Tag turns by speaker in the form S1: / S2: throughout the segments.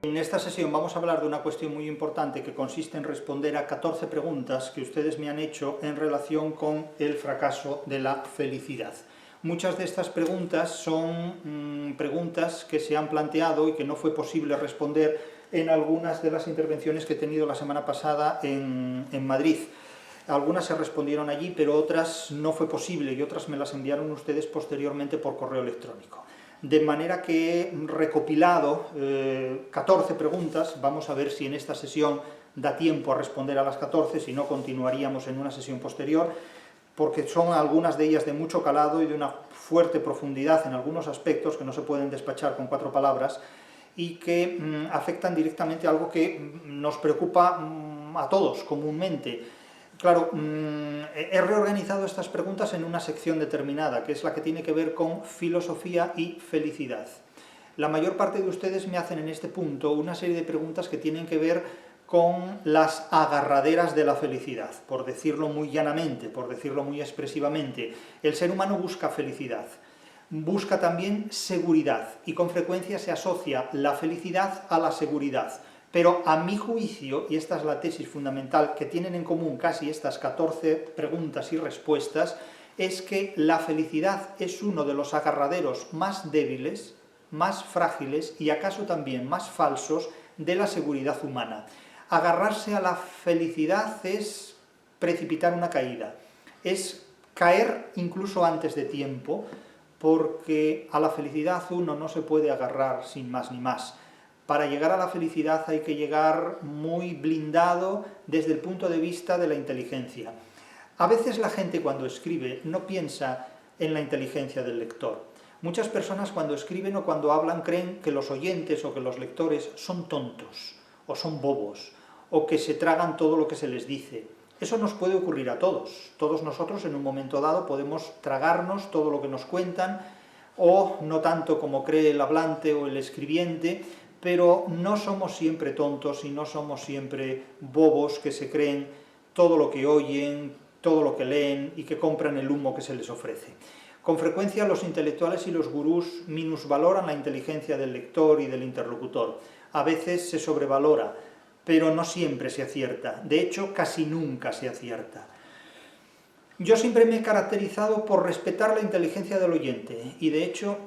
S1: En esta sesión vamos a hablar de una cuestión muy importante que consiste en responder a 14 preguntas que ustedes me han hecho en relación con el fracaso de la felicidad. Muchas de estas preguntas son preguntas que se han planteado y que no fue posible responder en algunas de las intervenciones que he tenido la semana pasada en Madrid. Algunas se respondieron allí, pero otras no fue posible y otras me las enviaron ustedes posteriormente por correo electrónico. De manera que he recopilado 14 preguntas, vamos a ver si en esta sesión da tiempo a responder a las 14, si no continuaríamos en una sesión posterior, porque son algunas de ellas de mucho calado y de una fuerte profundidad en algunos aspectos que no se pueden despachar con 4 palabras y que afectan directamente a algo que nos preocupa a todos comúnmente. Claro, he reorganizado estas preguntas en una sección determinada, que es la que tiene que ver con filosofía y felicidad. La mayor parte de ustedes me hacen en este punto una serie de preguntas que tienen que ver con las agarraderas de la felicidad, por decirlo muy llanamente, por decirlo muy expresivamente. El ser humano busca felicidad, busca también seguridad, y con frecuencia se asocia la felicidad a la seguridad. Pero a mi juicio, y esta es la tesis fundamental que tienen en común casi estas 14 preguntas y respuestas, es que la felicidad es uno de los agarraderos más débiles, más frágiles y acaso también más falsos de la seguridad humana. Agarrarse a la felicidad es precipitar una caída, es caer incluso antes de tiempo, porque a la felicidad uno no se puede agarrar sin más ni más. Para llegar a la felicidad hay que llegar muy blindado desde el punto de vista de la inteligencia. A veces la gente cuando escribe no piensa en la inteligencia del lector. Muchas personas cuando escriben o cuando hablan creen que los oyentes o que los lectores son tontos, o son bobos, o que se tragan todo lo que se les dice. Eso nos puede ocurrir a todos. Todos nosotros en un momento dado podemos tragarnos todo lo que nos cuentan, o no tanto como cree el hablante o el escribiente, pero no somos siempre tontos y no somos siempre bobos que se creen todo lo que oyen, todo lo que leen y que compran el humo que se les ofrece. Con frecuencia los intelectuales y los gurús minusvaloran la inteligencia del lector y del interlocutor. A veces se sobrevalora, pero no siempre se acierta. De hecho, casi nunca se acierta. Yo siempre me he caracterizado por respetar la inteligencia del oyente y de hecho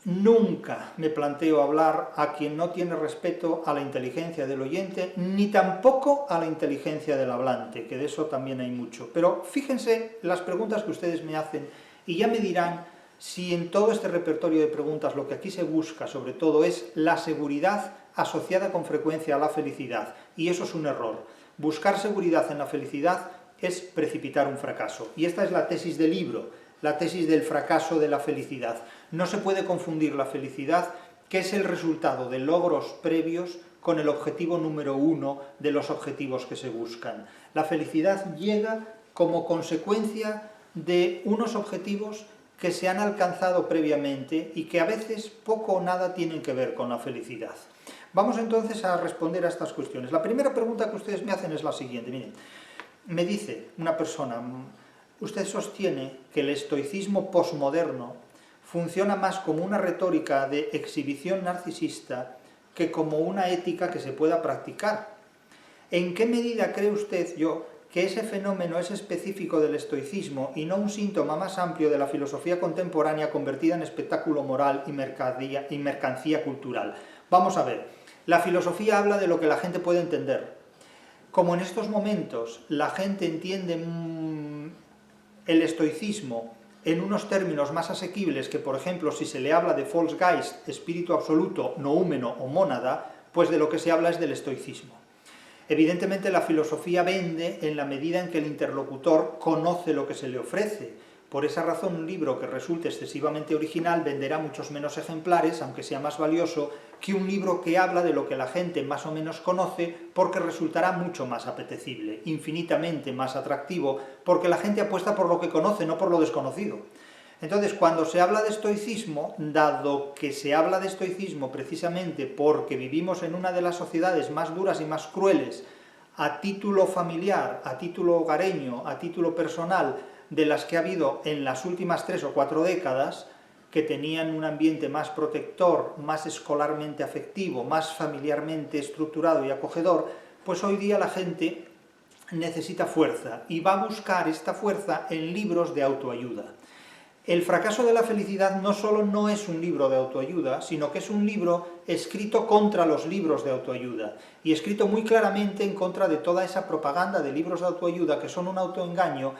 S1: nunca me planteo hablar a quien no tiene respeto a la inteligencia del oyente, ni tampoco a la inteligencia del hablante, que de eso también hay mucho. Pero fíjense las preguntas que ustedes me hacen y ya me dirán si en todo este repertorio de preguntas lo que aquí se busca sobre todo es la seguridad asociada con frecuencia a la felicidad. Y eso es un error. Buscar seguridad en la felicidad es precipitar un fracaso. Y esta es la tesis del libro, la tesis del fracaso de la felicidad. No se puede confundir la felicidad, que es el resultado de logros previos, con el objetivo número 1 de los objetivos que se buscan. La felicidad llega como consecuencia de unos objetivos que se han alcanzado previamente y que a veces poco o nada tienen que ver con la felicidad. Vamos entonces a responder a estas cuestiones. La primera pregunta que ustedes me hacen es la siguiente. Miren, me dice una persona: usted sostiene que el estoicismo posmoderno funciona más como una retórica de exhibición narcisista que como una ética que se pueda practicar. ¿En qué medida cree usted que ese fenómeno es específico del estoicismo y no un síntoma más amplio de la filosofía contemporánea convertida en espectáculo moral y mercancía cultural? Vamos a ver, la filosofía habla de lo que la gente puede entender. Como en estos momentos la gente entiende el estoicismo en unos términos más asequibles que, por ejemplo, si se le habla de Volksgeist, espíritu absoluto, noúmeno o mónada, pues de lo que se habla es del estoicismo. Evidentemente la filosofía vende en la medida en que el interlocutor conoce lo que se le ofrece. Por esa razón un libro que resulte excesivamente original venderá muchos menos ejemplares, aunque sea más valioso, que un libro que habla de lo que la gente más o menos conoce, porque resultará mucho más apetecible, infinitamente más atractivo, porque la gente apuesta por lo que conoce, no por lo desconocido. Entonces, cuando se habla de estoicismo, dado que se habla de estoicismo precisamente porque vivimos en una de las sociedades más duras y más crueles, a título familiar, a título hogareño, a título personal, de las que ha habido en las últimas 3 o 4 décadas, que tenían un ambiente más protector, más escolarmente afectivo, más familiarmente estructurado y acogedor, pues hoy día la gente necesita fuerza y va a buscar esta fuerza en libros de autoayuda. El fracaso de la felicidad no solo no es un libro de autoayuda, sino que es un libro escrito contra los libros de autoayuda, y escrito muy claramente en contra de toda esa propaganda de libros de autoayuda que son un autoengaño,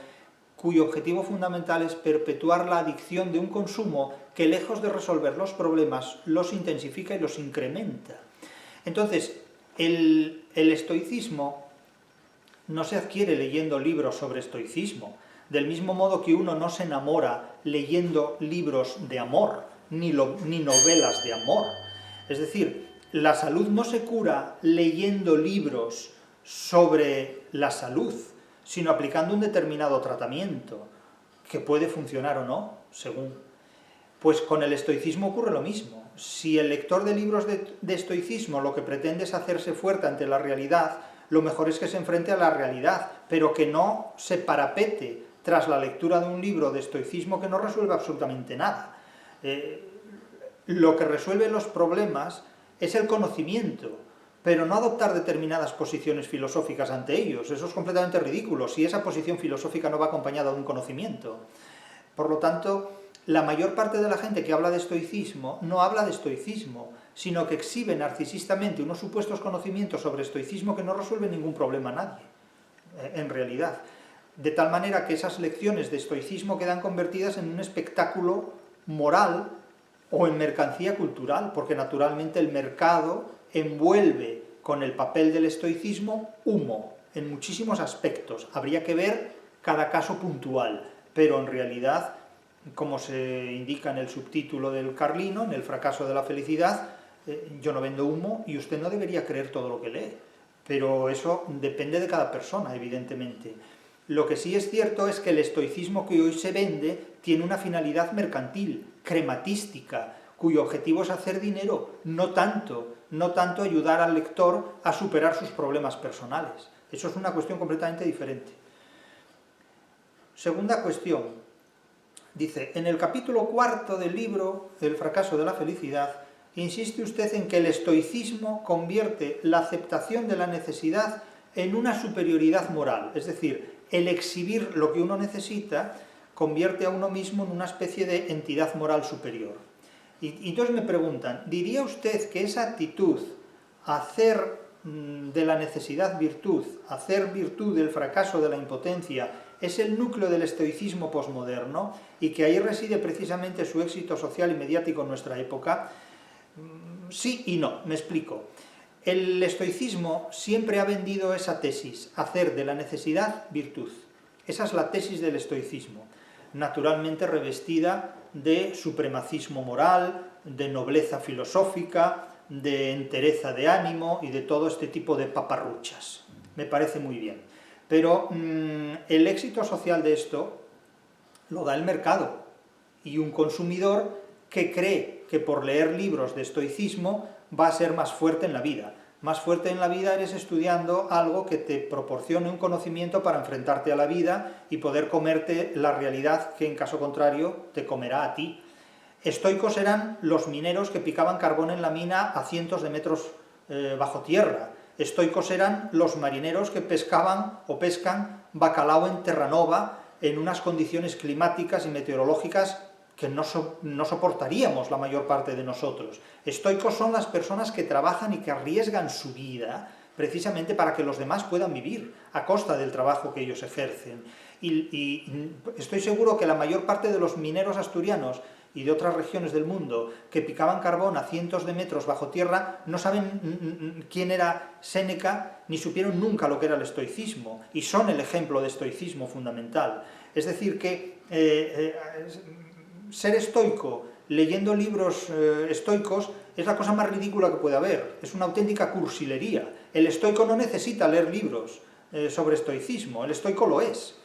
S1: cuyo objetivo fundamental es perpetuar la adicción de un consumo que, lejos de resolver los problemas, los intensifica y los incrementa. Entonces, el estoicismo no se adquiere leyendo libros sobre estoicismo, del mismo modo que uno no se enamora leyendo libros de amor, ni novelas de amor. Es decir, la salud no se cura leyendo libros sobre la salud, sino aplicando un determinado tratamiento, que puede funcionar o no, según. Pues con el estoicismo ocurre lo mismo. Si el lector de libros de estoicismo lo que pretende es hacerse fuerte ante la realidad, lo mejor es que se enfrente a la realidad, pero que no se parapete tras la lectura de un libro de estoicismo que no resuelve absolutamente nada. Lo que resuelve los problemas es el conocimiento, pero no adoptar determinadas posiciones filosóficas ante ellos. Eso es completamente ridículo, si esa posición filosófica no va acompañada de un conocimiento. Por lo tanto, la mayor parte de la gente que habla de estoicismo no habla de estoicismo, sino que exhibe narcisistamente unos supuestos conocimientos sobre estoicismo que no resuelven ningún problema a nadie, en realidad. De tal manera que esas lecciones de estoicismo quedan convertidas en un espectáculo moral o en mercancía cultural, porque naturalmente el mercado envuelve con el papel del estoicismo humo, en muchísimos aspectos. Habría que ver cada caso puntual, pero en realidad, como se indica en el subtítulo del Carlino, en El fracaso de la felicidad, yo no vendo humo y usted no debería creer todo lo que lee, pero eso depende de cada persona, evidentemente. Lo que sí es cierto es que el estoicismo que hoy se vende tiene una finalidad mercantil, crematística, cuyo objetivo es hacer dinero, no tanto ayudar al lector a superar sus problemas personales. Eso es una cuestión completamente diferente. Segunda cuestión. Dice, en el capítulo 4 del libro El fracaso de la felicidad, insiste usted en que el estoicismo convierte la aceptación de la necesidad en una superioridad moral, es decir, el exhibir lo que uno necesita convierte a uno mismo en una especie de entidad moral superior. Y entonces me preguntan, ¿diría usted que esa actitud, hacer de la necesidad virtud, hacer virtud del fracaso de la impotencia, es el núcleo del estoicismo posmoderno y que ahí reside precisamente su éxito social y mediático en nuestra época? Sí y no, me explico. El estoicismo siempre ha vendido esa tesis, hacer de la necesidad virtud. Esa es la tesis del estoicismo, naturalmente revestida de supremacismo moral, de nobleza filosófica, de entereza de ánimo y de todo este tipo de paparruchas. Me parece muy bien. Pero el éxito social de esto lo da el mercado y un consumidor que cree que por leer libros de estoicismo va a ser más fuerte en la vida. Más fuerte en la vida eres estudiando algo que te proporcione un conocimiento para enfrentarte a la vida y poder comerte la realidad que en caso contrario te comerá a ti. Estoicos eran los mineros que picaban carbón en la mina a cientos de metros bajo tierra. Estoicos eran los marineros que pescaban o pescan bacalao en Terranova en unas condiciones climáticas y meteorológicas que no soportaríamos la mayor parte de nosotros. Estoicos son las personas que trabajan y que arriesgan su vida precisamente para que los demás puedan vivir a costa del trabajo que ellos ejercen. Y estoy seguro que la mayor parte de los mineros asturianos y de otras regiones del mundo que picaban carbón a cientos de metros bajo tierra no saben quién era Séneca ni supieron nunca lo que era el estoicismo y son el ejemplo de estoicismo fundamental. Es decir que ser estoico leyendo libros estoicos es la cosa más ridícula que puede haber, es una auténtica cursilería. El estoico no necesita leer libros sobre estoicismo, el estoico lo es.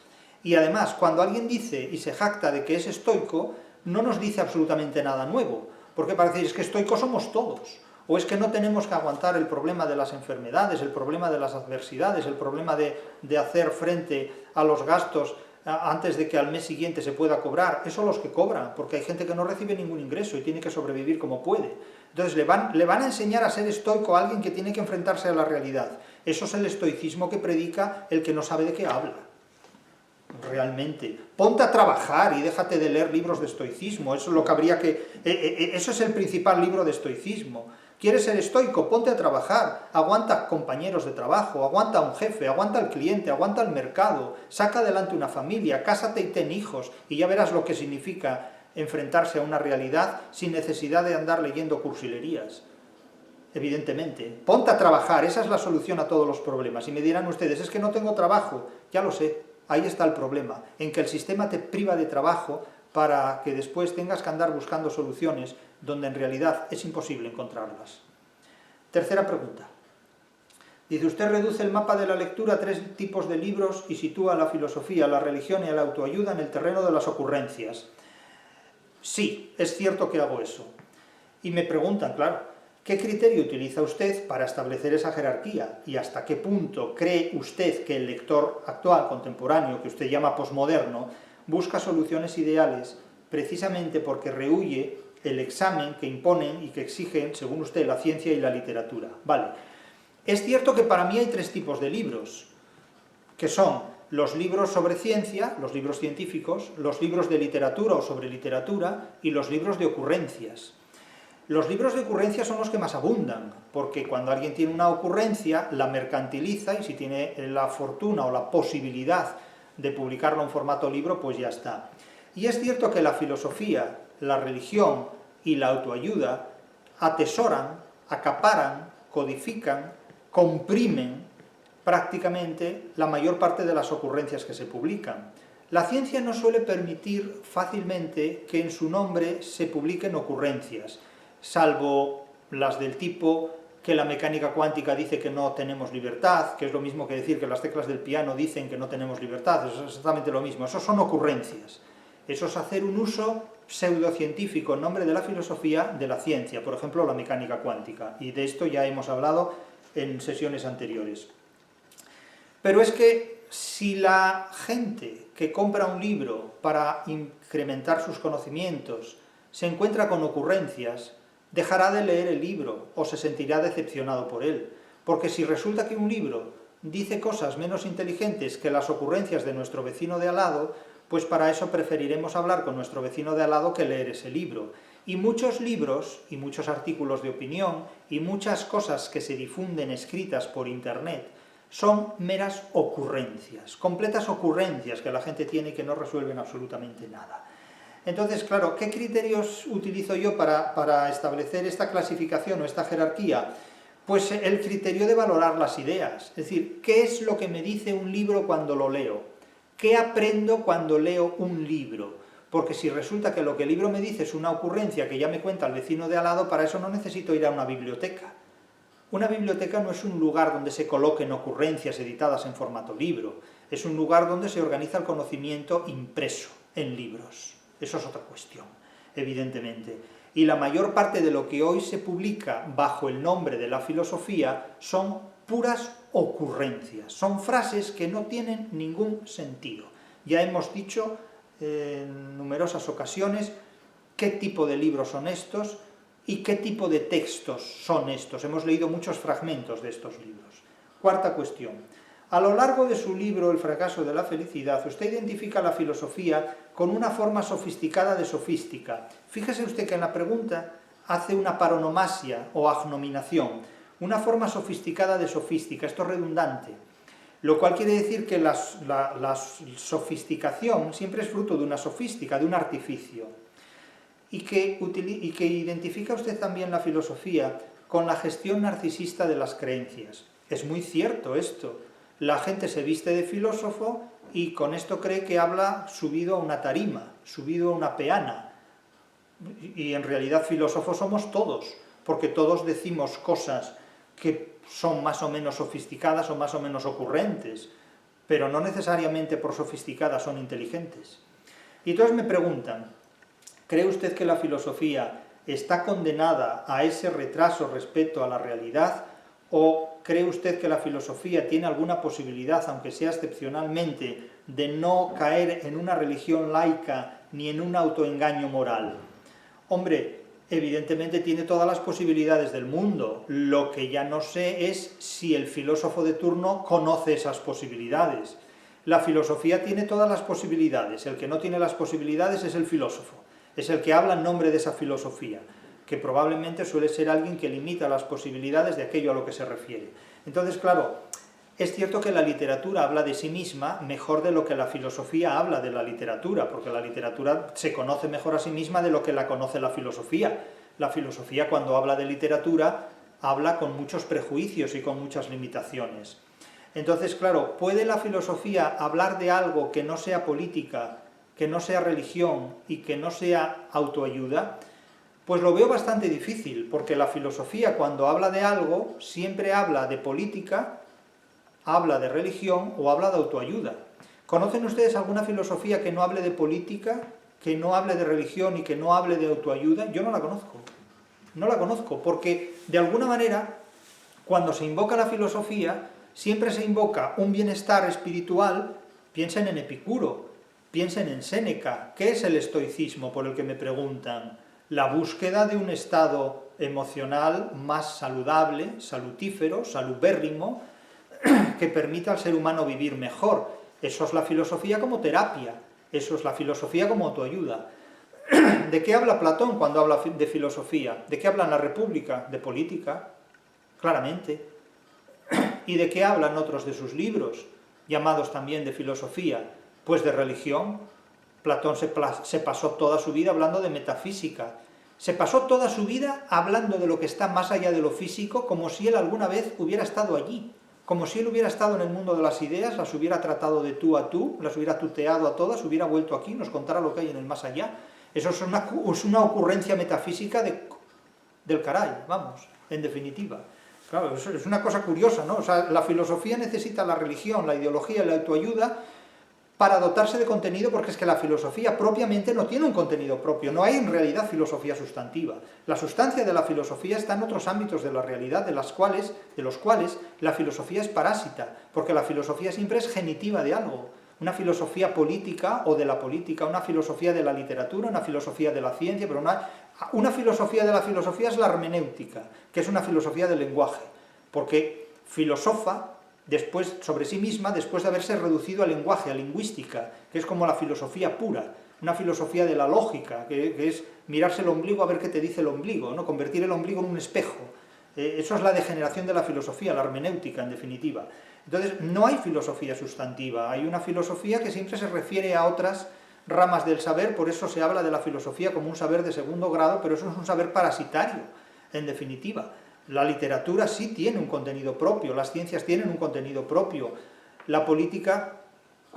S1: Y además, cuando alguien dice y se jacta de que es estoico, no nos dice absolutamente nada nuevo, porque para decir es que estoicos somos todos, o es que no tenemos que aguantar el problema de las enfermedades, el problema de las adversidades, el problema de hacer frente a los gastos antes de que al mes siguiente se pueda cobrar, eso los que cobran, porque hay gente que no recibe ningún ingreso y tiene que sobrevivir como puede. Entonces le van a enseñar a ser estoico a alguien que tiene que enfrentarse a la realidad. Eso es el estoicismo que predica el que no sabe de qué habla. Realmente. Ponte a trabajar y déjate de leer libros de estoicismo. Eso es lo que habría que... Eso es el principal libro de estoicismo. ¿Quieres ser estoico? Ponte a trabajar. Aguanta compañeros de trabajo, aguanta a un jefe, aguanta al cliente, aguanta al mercado, saca adelante una familia, cásate y ten hijos, y ya verás lo que significa enfrentarse a una realidad sin necesidad de andar leyendo cursilerías. Evidentemente. Ponte a trabajar, esa es la solución a todos los problemas. Y me dirán ustedes, es que no tengo trabajo. Ya lo sé, ahí está el problema, en que el sistema te priva de trabajo para que después tengas que andar buscando soluciones donde en realidad es imposible encontrarlas. Tercera pregunta. Dice, usted reduce el mapa de la lectura a 3 tipos de libros y sitúa la filosofía, la religión y la autoayuda en el terreno de las ocurrencias. Sí, es cierto que hago eso. Y me preguntan, claro, ¿qué criterio utiliza usted para establecer esa jerarquía? ¿Y hasta qué punto cree usted que el lector actual, contemporáneo, que usted llama posmoderno, busca soluciones ideales precisamente porque rehúye el examen que imponen y que exigen, según usted, la ciencia y la literatura? Vale. Es cierto que para mí hay 3 tipos de libros, que son los libros sobre ciencia, los libros científicos, los libros de literatura o sobre literatura y los libros de ocurrencias. Los libros de ocurrencias son los que más abundan, porque cuando alguien tiene una ocurrencia, la mercantiliza y si tiene la fortuna o la posibilidad de publicarlo en formato libro, pues ya está. Y es cierto que la filosofía, la religión y la autoayuda atesoran, acaparan, codifican, comprimen prácticamente la mayor parte de las ocurrencias que se publican. La ciencia no suele permitir fácilmente que en su nombre se publiquen ocurrencias, salvo las del tipo que la mecánica cuántica dice que no tenemos libertad, que es lo mismo que decir que las teclas del piano dicen que no tenemos libertad, eso es exactamente lo mismo, eso son ocurrencias. Eso es hacer un uso pseudocientífico en nombre de la filosofía de la ciencia, por ejemplo la mecánica cuántica, y de esto ya hemos hablado en sesiones anteriores. Pero es que si la gente que compra un libro para incrementar sus conocimientos se encuentra con ocurrencias, dejará de leer el libro o se sentirá decepcionado por él. Porque si resulta que un libro dice cosas menos inteligentes que las ocurrencias de nuestro vecino de al lado, pues para eso preferiremos hablar con nuestro vecino de al lado que leer ese libro. Y muchos libros, y muchos artículos de opinión, y muchas cosas que se difunden escritas por internet, son meras ocurrencias, completas ocurrencias que la gente tiene y que no resuelven absolutamente nada. Entonces, claro, ¿qué criterios utilizo yo para establecer esta clasificación o esta jerarquía? Pues el criterio de valorar las ideas, es decir, ¿qué es lo que me dice un libro cuando lo leo? ¿Qué aprendo cuando leo un libro? Porque si resulta que lo que el libro me dice es una ocurrencia que ya me cuenta el vecino de al lado, para eso no necesito ir a una biblioteca. Una biblioteca no es un lugar donde se coloquen ocurrencias editadas en formato libro, es un lugar donde se organiza el conocimiento impreso en libros. Eso es otra cuestión, evidentemente. Y la mayor parte de lo que hoy se publica bajo el nombre de la filosofía son puras ocurrencias, son frases que no tienen ningún sentido. Ya hemos dicho en numerosas ocasiones qué tipo de libros son estos y qué tipo de textos son estos. Hemos leído muchos fragmentos de estos libros. Cuarta cuestión. A lo largo de su libro El fracaso de la felicidad, usted identifica la filosofía con una forma sofisticada de sofística. Fíjese usted que en la pregunta hace una paronomasia o agnominación, una forma sofisticada de sofística, esto es redundante, lo cual quiere decir que la sofisticación siempre es fruto de una sofística, de un artificio, y que identifica usted también la filosofía con la gestión narcisista de las creencias. Es muy cierto esto. La gente se viste de filósofo y con esto cree que habla subido a una tarima, subido a una peana. Y en realidad filósofos somos todos, porque todos decimos cosas que son más o menos sofisticadas o más o menos ocurrentes, pero no necesariamente por sofisticadas son inteligentes. Y entonces me preguntan, ¿cree usted que la filosofía está condenada a ese retraso respecto a la realidad? ¿O cree usted que la filosofía tiene alguna posibilidad, aunque sea excepcionalmente, de no caer en una religión laica ni en un autoengaño moral? Hombre, evidentemente tiene todas las posibilidades del mundo. Lo que ya no sé es si el filósofo de turno conoce esas posibilidades. La filosofía tiene todas las posibilidades. El que no tiene las posibilidades es el filósofo. Es el que habla en nombre de esa filosofía, que probablemente suele ser alguien que limita las posibilidades de aquello a lo que se refiere. Entonces, claro, es cierto que la literatura habla de sí misma mejor de lo que la filosofía habla de la literatura, porque la literatura se conoce mejor a sí misma de lo que la conoce la filosofía. La filosofía, cuando habla de literatura, habla con muchos prejuicios y con muchas limitaciones. Entonces, claro, ¿puede la filosofía hablar de algo que no sea política, que no sea religión y que no sea autoayuda? Pues lo veo bastante difícil, porque la filosofía, cuando habla de algo, siempre habla de política, habla de religión o habla de autoayuda. ¿Conocen ustedes alguna filosofía que no hable de política, que no hable de religión y que no hable de autoayuda? Yo no la conozco. No la conozco, porque de alguna manera, cuando se invoca la filosofía, siempre se invoca un bienestar espiritual. Piensen en Epicuro, piensen en Séneca. ¿Qué es el estoicismo, por el que me preguntan? La búsqueda de un estado emocional más saludable, salutífero, salubérrimo, que permita al ser humano vivir mejor. Eso es la filosofía como terapia, eso es la filosofía como autoayuda. ¿De qué habla Platón cuando habla de filosofía? ¿De qué habla en la República? De política, claramente. ¿Y de qué hablan otros de sus libros, llamados también de filosofía? Pues de religión. Platón se pasó toda su vida hablando de metafísica. Se pasó toda su vida hablando de lo que está más allá de lo físico, como si él alguna vez hubiera estado allí. Como si él hubiera estado en el mundo de las ideas, las hubiera tratado de tú a tú, las hubiera tuteado a todas, hubiera vuelto aquí, nos contara lo que hay en el más allá. Eso es una ocurrencia metafísica del caray, vamos, en definitiva. Claro, es una cosa curiosa, ¿no? O sea, la filosofía necesita la religión, la ideología y la autoayuda para dotarse de contenido, porque es que la filosofía propiamente no tiene un contenido propio, no hay en realidad filosofía sustantiva. La sustancia de la filosofía está en otros ámbitos de la realidad, de los cuales la filosofía es parásita, porque la filosofía siempre es genitiva de algo. Una filosofía política o de la política, una filosofía de la literatura, una filosofía de la ciencia, pero una filosofía de la filosofía es la hermenéutica, que es una filosofía del lenguaje, porque filosofa después sobre sí misma, después de haberse reducido al lenguaje, a lingüística, que es como la filosofía pura, una filosofía de la lógica, que es mirarse el ombligo a ver qué te dice el ombligo, ¿no? Convertir el ombligo en un espejo. Eso es la degeneración de la filosofía, la hermenéutica, en definitiva. Entonces, no hay filosofía sustantiva, hay una filosofía que siempre se refiere a otras ramas del saber, por eso se habla de la filosofía como un saber de segundo grado, pero eso es un saber parasitario, en definitiva. La literatura sí tiene un contenido propio, las ciencias tienen un contenido propio. La política,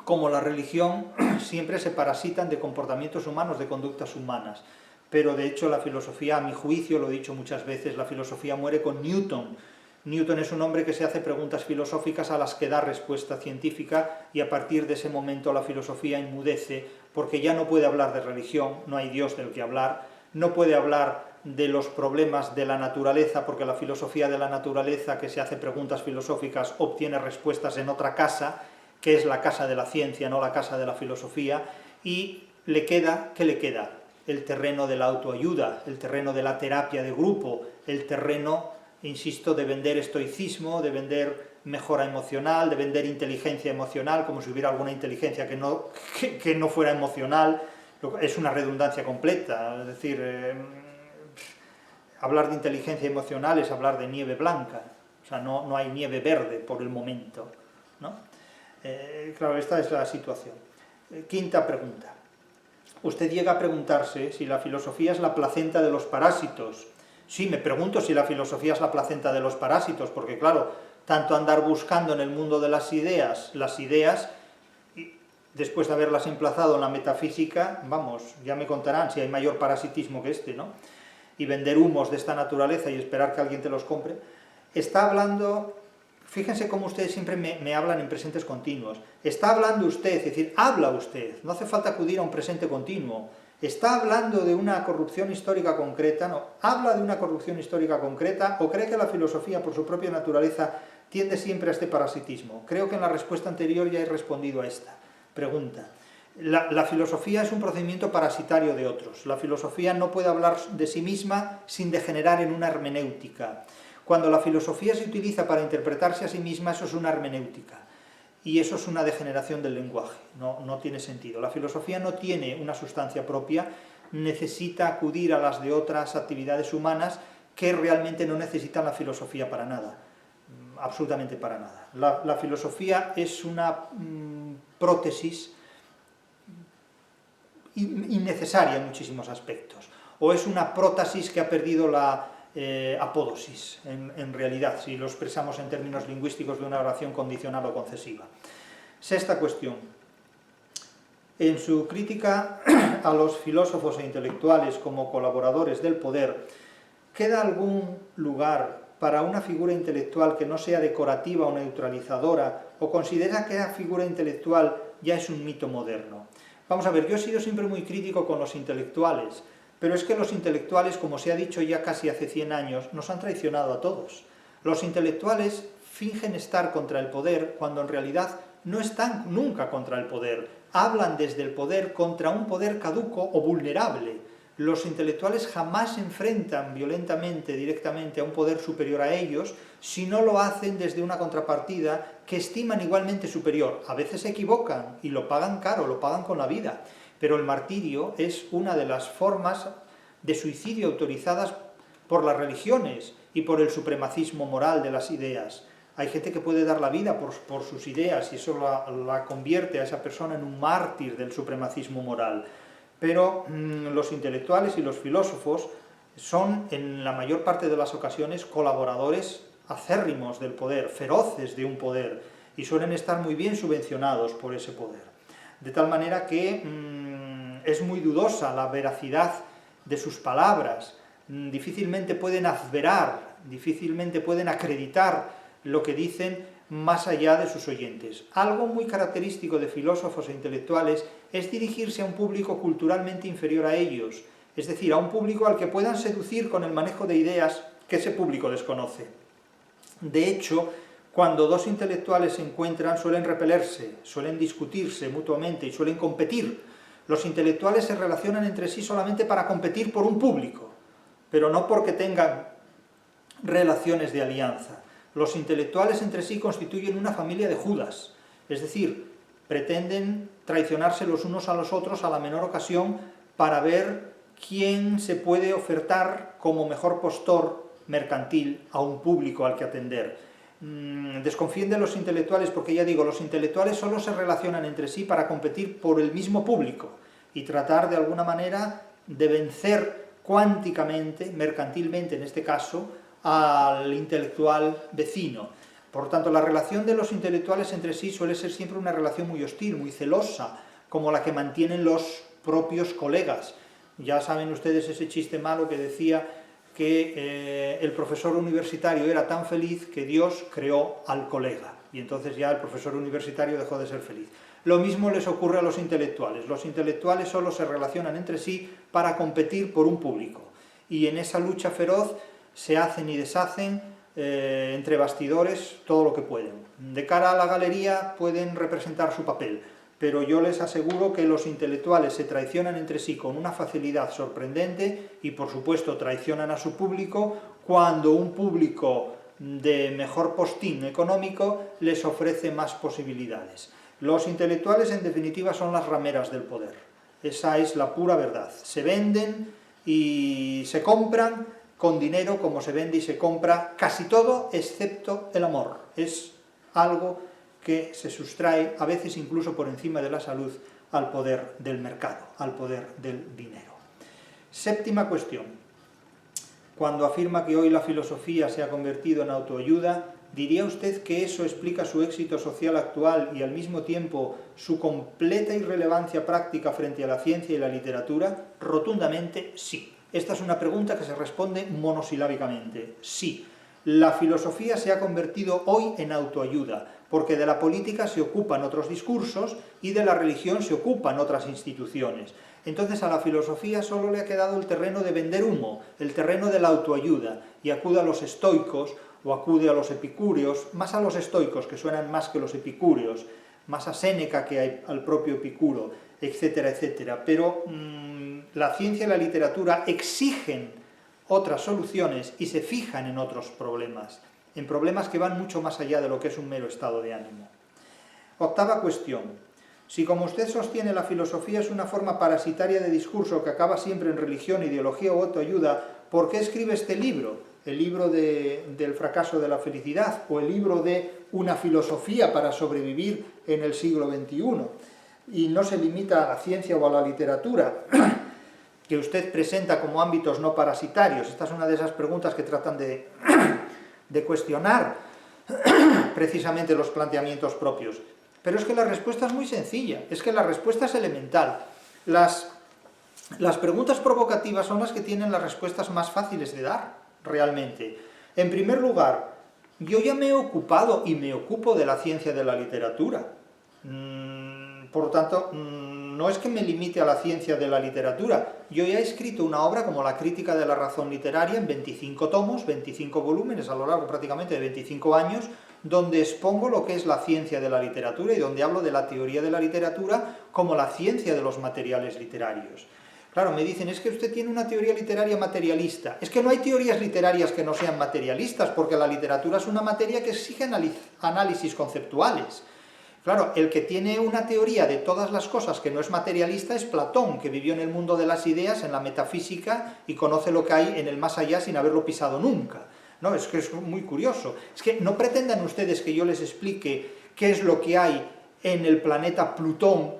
S1: como la religión, siempre se parasitan de comportamientos humanos, de conductas humanas. Pero de hecho la filosofía, a mi juicio, lo he dicho muchas veces, la filosofía muere con Newton. Newton es un hombre que se hace preguntas filosóficas a las que da respuesta científica, y a partir de ese momento la filosofía enmudece, porque ya no puede hablar de religión, no hay Dios del que hablar, no puede hablar de los problemas de la naturaleza, porque la filosofía de la naturaleza, que se hace preguntas filosóficas, obtiene respuestas en otra casa, que es la casa de la ciencia, no la casa de la filosofía, y le queda, ¿qué le queda? El terreno de la autoayuda, el terreno de la terapia de grupo, el terreno, insisto, de vender estoicismo, de vender mejora emocional, de vender inteligencia emocional, como si hubiera alguna inteligencia que no fuera emocional. Es una redundancia completa, es decir, hablar de inteligencia emocional es hablar de nieve blanca, o sea, no hay nieve verde por el momento, ¿no? Claro, esta es la situación. Quinta pregunta. Usted llega a preguntarse si la filosofía es la placenta de los parásitos. Sí, me pregunto si la filosofía es la placenta de los parásitos, porque claro, tanto andar buscando en el mundo de las ideas, después de haberlas emplazado en la metafísica, vamos, ya me contarán si hay mayor parasitismo que este, ¿no? Y vender humos de esta naturaleza y esperar que alguien te los compre. Está hablando, fíjense cómo ustedes siempre me hablan en presentes continuos. Está hablando usted, es decir, habla usted, no hace falta acudir a un presente continuo. ¿Está hablando de una corrupción histórica concreta? No, habla de una corrupción histórica concreta, o cree que la filosofía, por su propia naturaleza, tiende siempre a este parasitismo. Creo que en la respuesta anterior ya he respondido a esta. Pregunta. La filosofía es un procedimiento parasitario de otros. La filosofía no puede hablar de sí misma sin degenerar en una hermenéutica. Cuando la filosofía se utiliza para interpretarse a sí misma, eso es una hermenéutica. Y eso es una degeneración del lenguaje. No tiene sentido. La filosofía no tiene una sustancia propia, necesita acudir a las de otras actividades humanas que realmente no necesitan la filosofía para nada. Absolutamente para nada. La filosofía es una prótesis innecesaria en muchísimos aspectos, o es una prótesis que ha perdido la apódosis, en realidad, si lo expresamos en términos lingüísticos de una oración condicional o concesiva. Sexta cuestión. En su crítica a los filósofos e intelectuales como colaboradores del poder, ¿queda algún lugar para una figura intelectual que no sea decorativa o neutralizadora, o considera que esa figura intelectual ya es un mito moderno? Vamos a ver, yo he sido siempre muy crítico con los intelectuales, pero es que los intelectuales, como se ha dicho ya casi hace 100 años, nos han traicionado a todos. Los intelectuales fingen estar contra el poder cuando en realidad no están nunca contra el poder. Hablan desde el poder contra un poder caduco o vulnerable. Los intelectuales jamás se enfrentan violentamente, directamente, a un poder superior a ellos, si no lo hacen desde una contrapartida que estiman igualmente superior. A veces se equivocan y lo pagan caro, lo pagan con la vida, pero el martirio es una de las formas de suicidio autorizadas por las religiones y por el supremacismo moral de las ideas. Hay gente que puede dar la vida por sus ideas y eso la convierte a esa persona en un mártir del supremacismo moral. Pero los intelectuales y los filósofos son, en la mayor parte de las ocasiones, colaboradores acérrimos del poder, feroces de un poder, y suelen estar muy bien subvencionados por ese poder. De tal manera que es muy dudosa la veracidad de sus palabras, difícilmente pueden asverar, difícilmente pueden acreditar lo que dicen más allá de sus oyentes. Algo muy característico de filósofos e intelectuales es dirigirse a un público culturalmente inferior a ellos, es decir, a un público al que puedan seducir con el manejo de ideas que ese público desconoce. De hecho, cuando dos intelectuales se encuentran suelen repelerse, suelen discutirse mutuamente y suelen competir. Los intelectuales se relacionan entre sí solamente para competir por un público, pero no porque tengan relaciones de alianza. Los intelectuales entre sí constituyen una familia de Judas, es decir, pretenden traicionarse los unos a los otros a la menor ocasión para ver quién se puede ofertar como mejor postor mercantil a un público al que atender. Desconfíen de los intelectuales porque, ya digo, los intelectuales solo se relacionan entre sí para competir por el mismo público y tratar de alguna manera de vencer cuánticamente, mercantilmente en este caso, al intelectual vecino. Por tanto, la relación de los intelectuales entre sí suele ser siempre una relación muy hostil, muy celosa, como la que mantienen los propios colegas. Ya saben ustedes ese chiste malo que decía que el profesor universitario era tan feliz que Dios creó al colega, y entonces ya el profesor universitario dejó de ser feliz. Lo mismo les ocurre a los intelectuales. Los intelectuales solo se relacionan entre sí para competir por un público, y en esa lucha feroz se hacen y deshacen entre bastidores todo lo que pueden. De cara a la galería pueden representar su papel, pero yo les aseguro que los intelectuales se traicionan entre sí con una facilidad sorprendente y, por supuesto, traicionan a su público cuando un público de mejor postín económico les ofrece más posibilidades. Los intelectuales, en definitiva, son las rameras del poder. Esa es la pura verdad. Se venden y se compran con dinero como se vende y se compra casi todo, excepto el amor. Es algo que se sustrae, a veces incluso por encima de la salud, al poder del mercado, al poder del dinero. Séptima cuestión. Cuando afirma que hoy la filosofía se ha convertido en autoayuda, ¿diría usted que eso explica su éxito social actual y al mismo tiempo su completa irrelevancia práctica frente a la ciencia y la literatura? Rotundamente sí. Esta es una pregunta que se responde monosilábicamente. Sí, la filosofía se ha convertido hoy en autoayuda, porque de la política se ocupan otros discursos y de la religión se ocupan otras instituciones. Entonces a la filosofía solo le ha quedado el terreno de vender humo, el terreno de la autoayuda, y acude a los estoicos o acude a los epicúreos, más a los estoicos, que suenan más que los epicúreos, más a Séneca que al propio Epicuro, etcétera, etcétera. Pero la ciencia y la literatura exigen otras soluciones y se fijan en otros problemas, en problemas que van mucho más allá de lo que es un mero estado de ánimo. Octava cuestión. Si, como usted sostiene, la filosofía es una forma parasitaria de discurso que acaba siempre en religión, ideología o autoayuda, ¿por qué escribe este libro? El libro del fracaso de la felicidad, o el libro de una filosofía para sobrevivir en el siglo XXI. Y no se limita a la ciencia o a la literatura, que usted presenta como ámbitos no parasitarios. Esta es una de esas preguntas que tratan de cuestionar precisamente los planteamientos propios. Pero es que la respuesta es muy sencilla, es que la respuesta es elemental. Las preguntas provocativas son las que tienen las respuestas más fáciles de dar, realmente. En primer lugar, yo ya me he ocupado y me ocupo de la ciencia de la literatura. Por lo tanto, no es que me limite a la ciencia de la literatura. Yo ya he escrito una obra como La crítica de la razón literaria en 25 tomos, 25 volúmenes a lo largo prácticamente de 25 años, donde expongo lo que es la ciencia de la literatura y donde hablo de la teoría de la literatura como la ciencia de los materiales literarios. Claro, me dicen, es que usted tiene una teoría literaria materialista. Es que no hay teorías literarias que no sean materialistas, porque la literatura es una materia que exige análisis conceptuales. Claro, el que tiene una teoría de todas las cosas que no es materialista es Platón, que vivió en el mundo de las ideas, en la metafísica, y conoce lo que hay en el más allá sin haberlo pisado nunca. No, es que es muy curioso. Es que no pretendan ustedes que yo les explique qué es lo que hay en el planeta Plutón,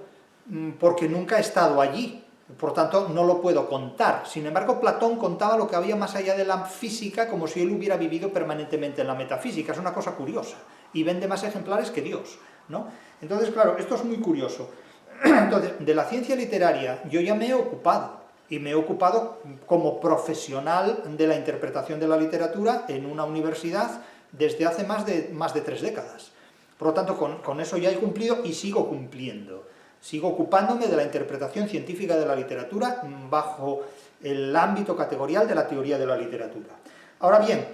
S1: porque nunca he estado allí. Por tanto, no lo puedo contar. Sin embargo, Platón contaba lo que había más allá de la física como si él hubiera vivido permanentemente en la metafísica. Es una cosa curiosa. Y vende más ejemplares que Dios, ¿no? Entonces, claro, esto es muy curioso. Entonces, de la ciencia literaria yo ya me he ocupado. Y me he ocupado como profesional de la interpretación de la literatura en una universidad desde hace más de 3 décadas. Por lo tanto, con eso ya he cumplido y sigo cumpliendo. Sigo ocupándome de la interpretación científica de la literatura bajo el ámbito categorial de la teoría de la literatura. Ahora bien,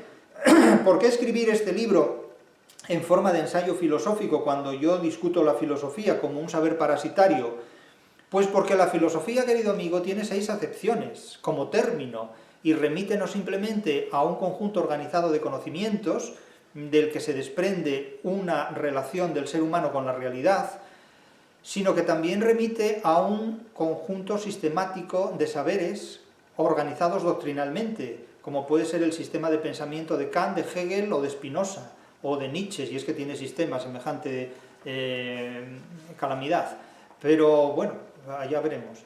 S1: ¿por qué escribir este libro en forma de ensayo filosófico cuando yo discuto la filosofía como un saber parasitario? Pues porque la filosofía, querido amigo, tiene 6 acepciones como término y remite no simplemente a un conjunto organizado de conocimientos del que se desprende una relación del ser humano con la realidad, sino que también remite a un conjunto sistemático de saberes organizados doctrinalmente, como puede ser el sistema de pensamiento de Kant, de Hegel o de Spinoza, o de Nietzsche, si es que tiene sistema semejante calamidad. Pero bueno, ya veremos.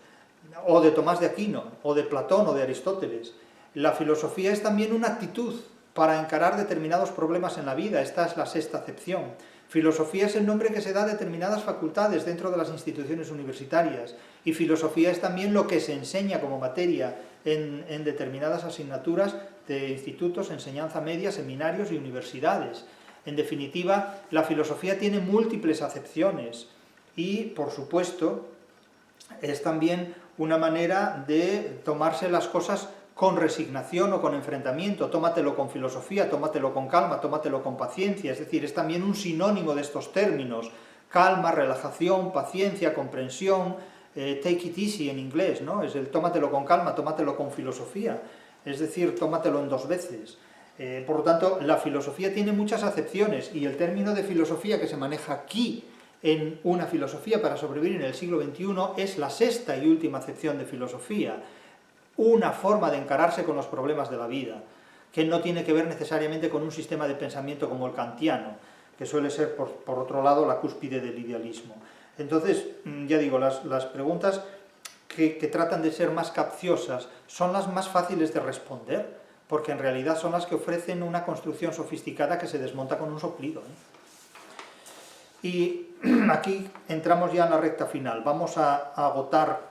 S1: O de Tomás de Aquino, o de Platón, o de Aristóteles. La filosofía es también una actitud para encarar determinados problemas en la vida. Esta es la 6ª acepción. Filosofía es el nombre que se da a determinadas facultades dentro de las instituciones universitarias. Y filosofía es también lo que se enseña como materia en determinadas asignaturas de institutos, enseñanza media, seminarios y universidades. En definitiva, la filosofía tiene múltiples acepciones y, por supuesto, es también una manera de tomarse las cosas con resignación o con enfrentamiento. Tómatelo con filosofía, tómatelo con calma, tómatelo con paciencia. Es decir, es también un sinónimo de estos términos. Calma, relajación, paciencia, comprensión, take it easy en inglés, ¿no? Es el tómatelo con calma, tómatelo con filosofía. Es decir, tómatelo en 2 veces. Por lo tanto, la filosofía tiene muchas acepciones y el término de filosofía que se maneja aquí en una filosofía para sobrevivir en el siglo XXI es la 6ª y última acepción de filosofía, una forma de encararse con los problemas de la vida, que no tiene que ver necesariamente con un sistema de pensamiento como el kantiano, que suele ser, por otro lado, la cúspide del idealismo. Entonces, ya digo, las preguntas que tratan de ser más capciosas son las más fáciles de responder, porque en realidad son las que ofrecen una construcción sofisticada que se desmonta con un soplido, Y aquí entramos ya en la recta final. Vamos a agotar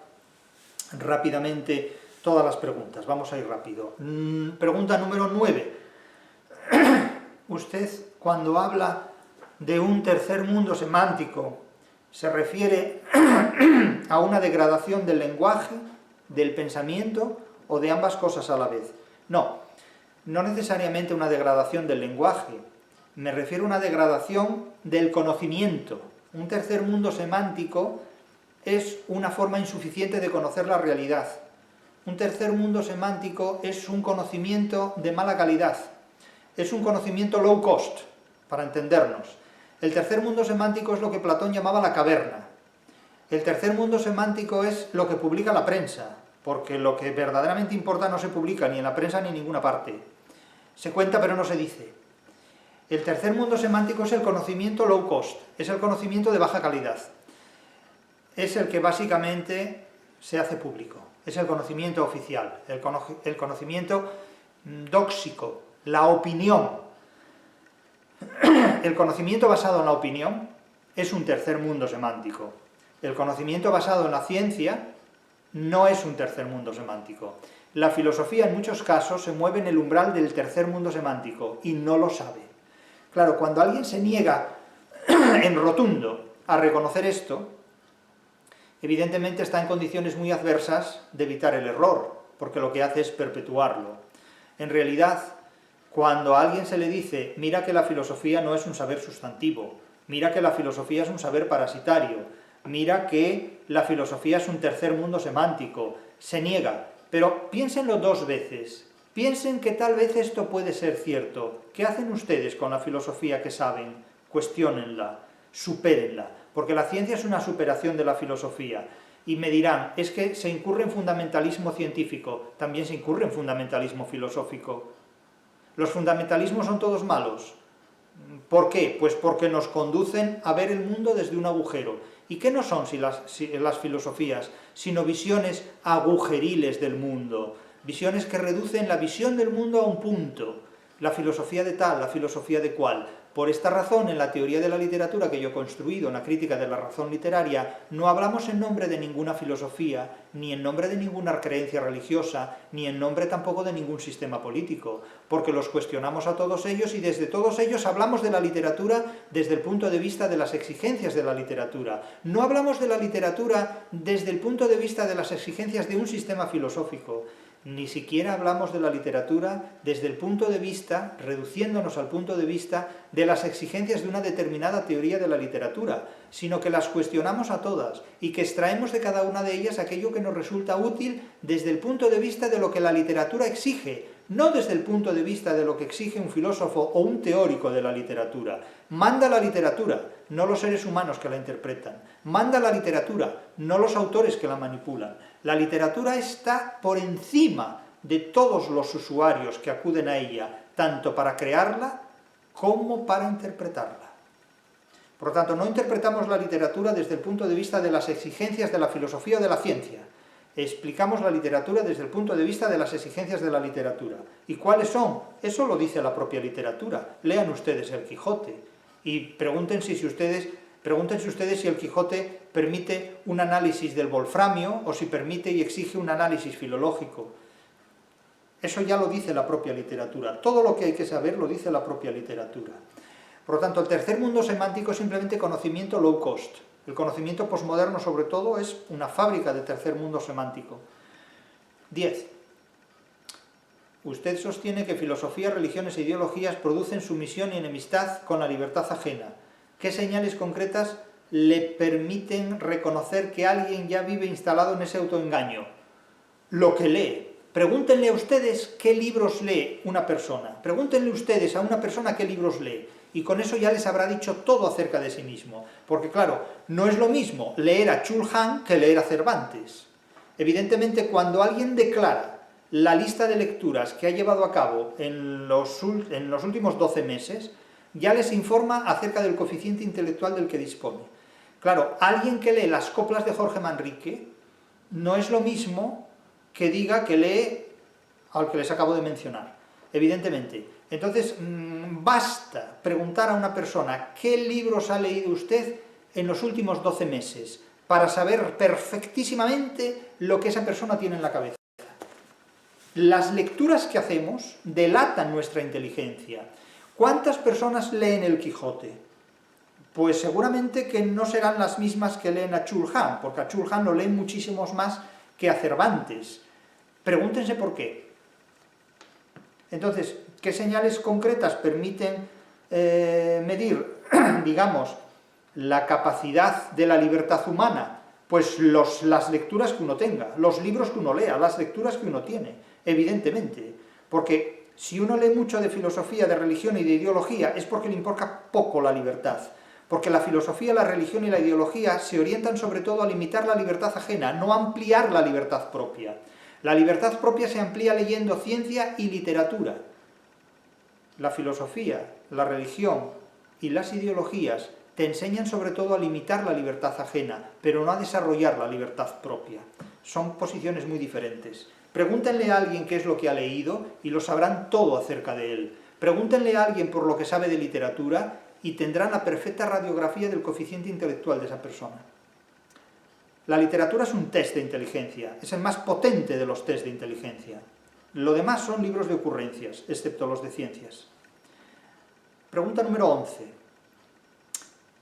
S1: rápidamente todas las preguntas. Vamos a ir rápido. Pregunta número 9. Usted, cuando habla de un tercer mundo semántico, ¿se refiere a una degradación del lenguaje, del pensamiento o de ambas cosas a la vez? No necesariamente una degradación del lenguaje. Me refiero a una degradación del conocimiento, Un tercer mundo semántico es una forma insuficiente de conocer la realidad. Un tercer mundo semántico es un conocimiento de mala calidad. Es un conocimiento low cost, para entendernos. El tercer mundo semántico es lo que Platón llamaba la caverna. El tercer mundo semántico es lo que publica la prensa, porque lo que verdaderamente importa no se publica ni en la prensa ni en ninguna parte. Se cuenta pero no se dice. El tercer mundo semántico es el conocimiento low cost, es el conocimiento de baja calidad. Es el que básicamente se hace público, es el conocimiento oficial, el conocimiento dóxico, la opinión. El conocimiento basado en la opinión es un tercer mundo semántico. El conocimiento basado en la ciencia no es un tercer mundo semántico. La filosofía en muchos casos se mueve en el umbral del tercer mundo semántico y no lo sabe. Claro, cuando alguien se niega en rotundo a reconocer esto, evidentemente está en condiciones muy adversas de evitar el error, porque lo que hace es perpetuarlo. En realidad, cuando a alguien se le dice, mira que la filosofía no es un saber sustantivo, mira que la filosofía es un saber parasitario, mira que la filosofía es un tercer mundo semántico, se niega, pero piénsenlo dos veces, piensen que tal vez esto puede ser cierto. ¿Qué hacen ustedes con la filosofía que saben? Cuestiónenla, supérenla, porque la ciencia es una superación de la filosofía. Y me dirán, es que se incurre en fundamentalismo científico, también se incurre en fundamentalismo filosófico. ¿Los fundamentalismos son todos malos? ¿Por qué? Pues porque nos conducen a ver el mundo desde un agujero. ¿Y qué no son las filosofías? Sino visiones agujeriles del mundo, visiones que reducen la visión del mundo a un punto. La filosofía de tal, la filosofía de cual. Por esta razón, en la teoría de la literatura que yo he construido, en la crítica de la razón literaria, no hablamos en nombre de ninguna filosofía, ni en nombre de ninguna creencia religiosa, ni en nombre tampoco de ningún sistema político, porque los cuestionamos a todos ellos y desde todos ellos hablamos de la literatura desde el punto de vista de las exigencias de la literatura. No hablamos de la literatura desde el punto de vista de las exigencias de un sistema filosófico. Ni siquiera hablamos de la literatura desde el punto de vista, reduciéndonos al punto de vista de las exigencias de una determinada teoría de la literatura, sino que las cuestionamos a todas y que extraemos de cada una de ellas aquello que nos resulta útil desde el punto de vista de lo que la literatura exige, no desde el punto de vista de lo que exige un filósofo o un teórico de la literatura. Manda la literatura, no los seres humanos que la interpretan. Manda la literatura, no los autores que la manipulan. La literatura está por encima de todos los usuarios que acuden a ella, tanto para crearla como para interpretarla. Por lo tanto, no interpretamos la literatura desde el punto de vista de las exigencias de la filosofía o de la ciencia. Explicamos la literatura desde el punto de vista de las exigencias de la literatura. ¿Y cuáles son? Eso lo dice la propia literatura. Lean ustedes el Quijote y pregúntense si ustedes si el Quijote permite un análisis del wolframio o si permite y exige un análisis filológico. Eso ya lo dice la propia literatura. Todo lo que hay que saber lo dice la propia literatura. Por lo tanto, el tercer mundo semántico es simplemente conocimiento low cost. El conocimiento posmoderno, sobre todo, es una fábrica de tercer mundo semántico. 10. Usted sostiene que filosofía, religiones e ideologías producen sumisión y enemistad con la libertad ajena. ¿Qué señales concretas le permiten reconocer que alguien ya vive instalado en ese autoengaño? Lo que lee. Pregúntenle a ustedes qué libros lee una persona. Pregúntenle ustedes a una persona qué libros lee. Y con eso ya les habrá dicho todo acerca de sí mismo. Porque claro, no es lo mismo leer a Chul Han que leer a Cervantes. Evidentemente, cuando alguien declara la lista de lecturas que ha llevado a cabo en los últimos 12 meses, ya les informa acerca del coeficiente intelectual del que dispone. Claro, alguien que lee las coplas de Jorge Manrique no es lo mismo que diga que lee al que les acabo de mencionar, evidentemente. Entonces, basta preguntar a una persona qué libros ha leído usted en los últimos 12 meses para saber perfectísimamente lo que esa persona tiene en la cabeza. Las lecturas que hacemos delatan nuestra inteligencia. ¿Cuántas personas leen el Quijote? Pues seguramente que no serán las mismas que leen a Chul Han, porque a Chul Han lo leen muchísimos más que a Cervantes. Pregúntense por qué. Entonces, ¿qué señales concretas permiten medir, digamos, La capacidad de la libertad humana, pues las lecturas que uno tenga, los libros que uno lea, las lecturas que uno tiene, evidentemente. Porque si uno lee mucho de filosofía, de religión y de ideología, es porque le importa poco la libertad. Porque la filosofía, la religión y la ideología se orientan sobre todo a limitar la libertad ajena, no a ampliar la libertad propia. La libertad propia se amplía leyendo ciencia y literatura. La filosofía, la religión y las ideologías te enseñan sobre todo a limitar la libertad ajena, pero no a desarrollar la libertad propia. Son posiciones muy diferentes. Pregúntenle a alguien qué es lo que ha leído y lo sabrán todo acerca de él. Pregúntenle a alguien por lo que sabe de literatura y tendrán la perfecta radiografía del coeficiente intelectual de esa persona. La literatura es un test de inteligencia, es el más potente de los test de inteligencia. Lo demás son libros de ocurrencias, excepto los de ciencias. Pregunta número 11.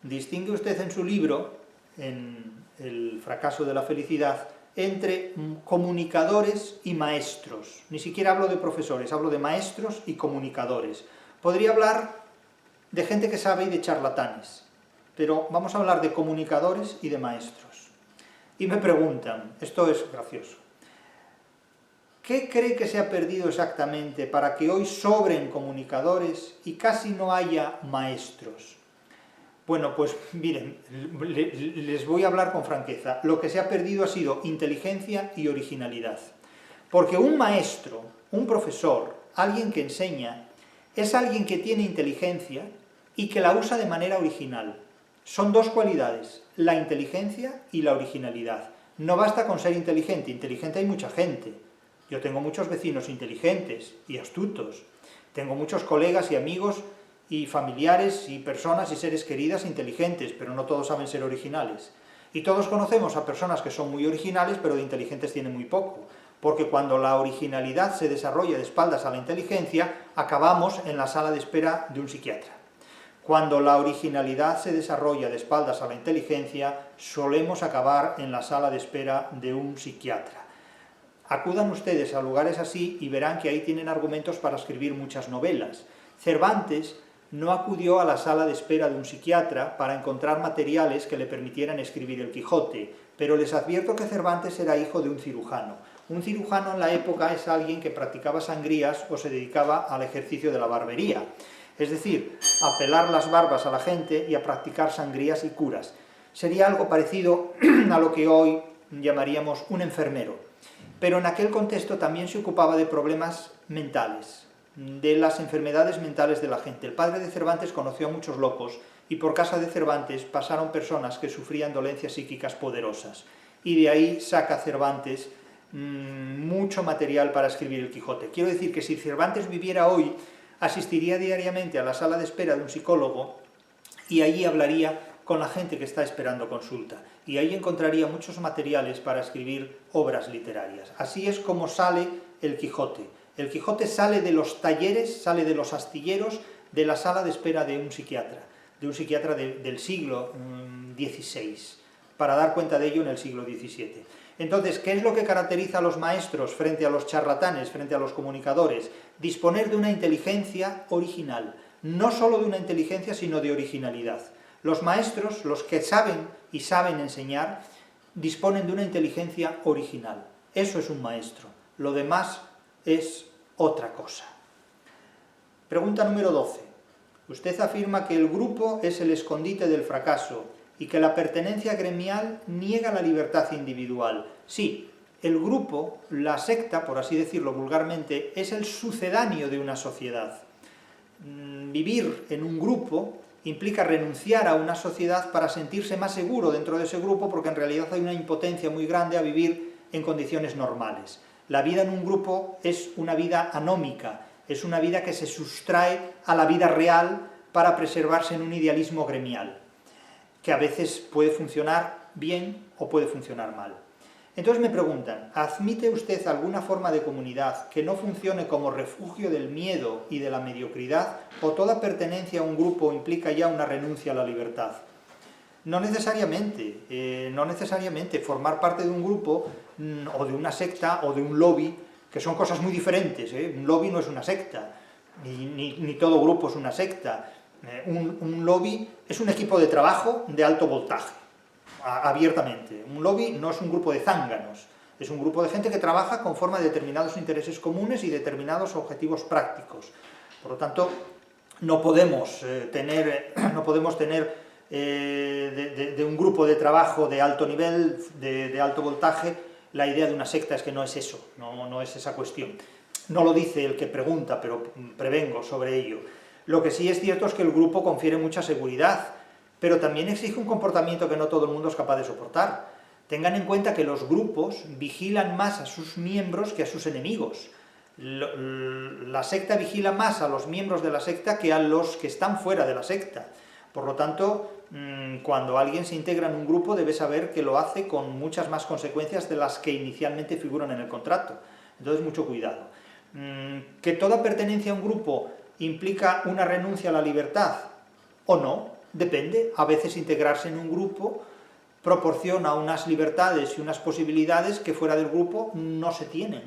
S1: Distingue usted en su libro, en El fracaso de la felicidad, entre comunicadores y maestros. Ni siquiera hablo de profesores, hablo de maestros y comunicadores. Podría hablar de gente que sabe y de charlatanes, pero vamos a hablar de comunicadores y de maestros. Y me preguntan, esto es gracioso, ¿qué cree que se ha perdido exactamente para que hoy sobren comunicadores y casi no haya maestros? Bueno, pues miren, les voy a hablar con franqueza. Lo que se ha perdido ha sido inteligencia y originalidad. Porque un maestro, un profesor, alguien que enseña, es alguien que tiene inteligencia y que la usa de manera original. Son dos cualidades, la inteligencia y la originalidad. No basta con ser inteligente, inteligente hay mucha gente. Yo tengo muchos vecinos inteligentes y astutos. Tengo muchos colegas y amigos y familiares y personas y seres queridas inteligentes, pero no todos saben ser originales. Y todos conocemos a personas que son muy originales, pero de inteligentes tienen muy poco. Porque cuando la originalidad se desarrolla de espaldas a la inteligencia, acabamos en la sala de espera de un psiquiatra. Cuando la originalidad se desarrolla de espaldas a la inteligencia, solemos acabar en la sala de espera de un psiquiatra. Acudan ustedes a lugares así y verán que ahí tienen argumentos para escribir muchas novelas. Cervantes no acudió a la sala de espera de un psiquiatra para encontrar materiales que le permitieran escribir el Quijote, pero les advierto que Cervantes era hijo de un cirujano. Un cirujano en la época es alguien que practicaba sangrías o se dedicaba al ejercicio de la barbería, es decir, a pelar las barbas a la gente y a practicar sangrías y curas. Sería algo parecido a lo que hoy llamaríamos un enfermero, pero en aquel contexto también se ocupaba de problemas mentales, de las enfermedades mentales de la gente. El padre de Cervantes conoció a muchos locos y por casa de Cervantes pasaron personas que sufrían dolencias psíquicas poderosas. Y de ahí saca Cervantes mucho material para escribir el Quijote. Quiero decir que si Cervantes viviera hoy, asistiría diariamente a la sala de espera de un psicólogo y allí hablaría con la gente que está esperando consulta. Y ahí encontraría muchos materiales para escribir obras literarias. Así es como sale el Quijote. El Quijote sale de los talleres, sale de los astilleros, de la sala de espera de un psiquiatra del siglo XVI, para dar cuenta de ello en el siglo XVII. Entonces, ¿qué es lo que caracteriza a los maestros frente a los charlatanes, frente a los comunicadores? Disponer de una inteligencia original, no solo de una inteligencia, sino de originalidad. Los maestros, los que saben y saben enseñar, disponen de una inteligencia original. Eso es un maestro. Lo demás es otra cosa. Pregunta número 12. Usted afirma que el grupo es el escondite del fracaso y que la pertenencia gremial niega la libertad individual. Sí, el grupo, la secta, por así decirlo vulgarmente, es el sucedáneo de una sociedad. Vivir en un grupo implica renunciar a una sociedad para sentirse más seguro dentro de ese grupo, porque en realidad hay una impotencia muy grande a vivir en condiciones normales. La vida en un grupo es una vida anómica, es una vida que se sustrae a la vida real para preservarse en un idealismo gremial, que a veces puede funcionar bien o puede funcionar mal. Entonces me preguntan, ¿admite usted alguna forma de comunidad que no funcione como refugio del miedo y de la mediocridad, o toda pertenencia a un grupo implica ya una renuncia a la libertad? No necesariamente, formar parte de un grupo o de una secta o de un lobby, que son cosas muy diferentes, Un lobby no es una secta, ni todo grupo es una secta. Un lobby es un equipo de trabajo de alto voltaje, abiertamente. Un lobby no es un grupo de zánganos, es un grupo de gente que trabaja conforme a determinados intereses comunes y determinados objetivos prácticos. Por lo tanto, no podemos tener de un grupo de trabajo de alto nivel, de alto voltaje, la idea de una secta. Es que no es eso, no es esa cuestión. No lo dice el que pregunta, pero prevengo sobre ello. Lo que sí es cierto es que el grupo confiere mucha seguridad, pero también exige un comportamiento que no todo el mundo es capaz de soportar. Tengan en cuenta que los grupos vigilan más a sus miembros que a sus enemigos. La secta vigila más a los miembros de la secta que a los que están fuera de la secta. Por lo tanto, cuando alguien se integra en un grupo debe saber que lo hace con muchas más consecuencias de las que inicialmente figuran en el contrato. Entonces, mucho cuidado. ¿Que toda pertenencia a un grupo implica una renuncia a la libertad o no? Depende. A veces integrarse en un grupo proporciona unas libertades y unas posibilidades que fuera del grupo no se tienen.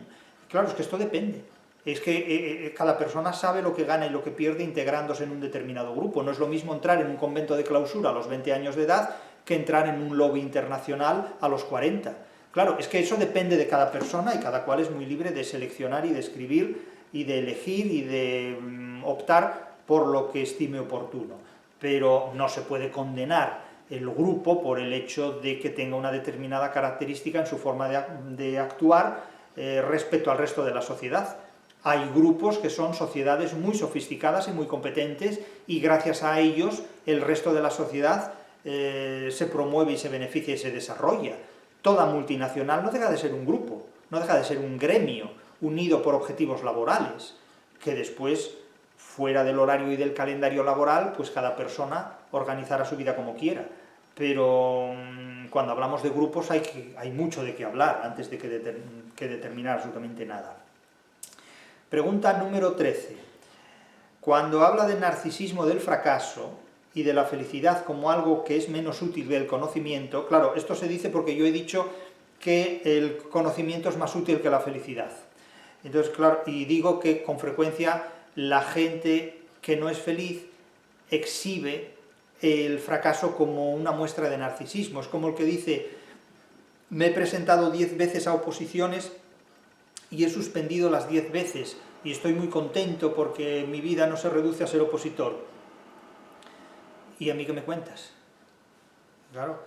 S1: Claro, es que esto depende. Es que cada persona sabe lo que gana y lo que pierde integrándose en un determinado grupo. No es lo mismo entrar en un convento de clausura a los 20 años de edad que entrar en un lobby internacional a los 40. Claro, es que eso depende de cada persona y cada cual es muy libre de seleccionar y de escribir y de elegir y de optar por lo que estime oportuno. Pero no se puede condenar el grupo por el hecho de que tenga una determinada característica en su forma de actuar respecto al resto de la sociedad. Hay grupos que son sociedades muy sofisticadas y muy competentes y gracias a ellos el resto de la sociedad se promueve y se beneficia y se desarrolla. Toda multinacional no deja de ser un grupo, no deja de ser un gremio unido por objetivos laborales, que después, fuera del horario y del calendario laboral, pues cada persona organizará su vida como quiera. Pero cuando hablamos de grupos hay mucho de qué hablar antes de que determinar absolutamente nada. Pregunta número 13. Cuando habla del narcisismo del fracaso y de la felicidad como algo que es menos útil que el conocimiento, claro, esto se dice porque yo he dicho que el conocimiento es más útil que la felicidad. Entonces, claro, y digo que con frecuencia la gente que no es feliz exhibe el fracaso como una muestra de narcisismo. Es como el que dice, me he presentado 10 veces a oposiciones y he suspendido las 10 veces, y estoy muy contento porque mi vida no se reduce a ser opositor. ¿Y a mí qué me cuentas? Claro,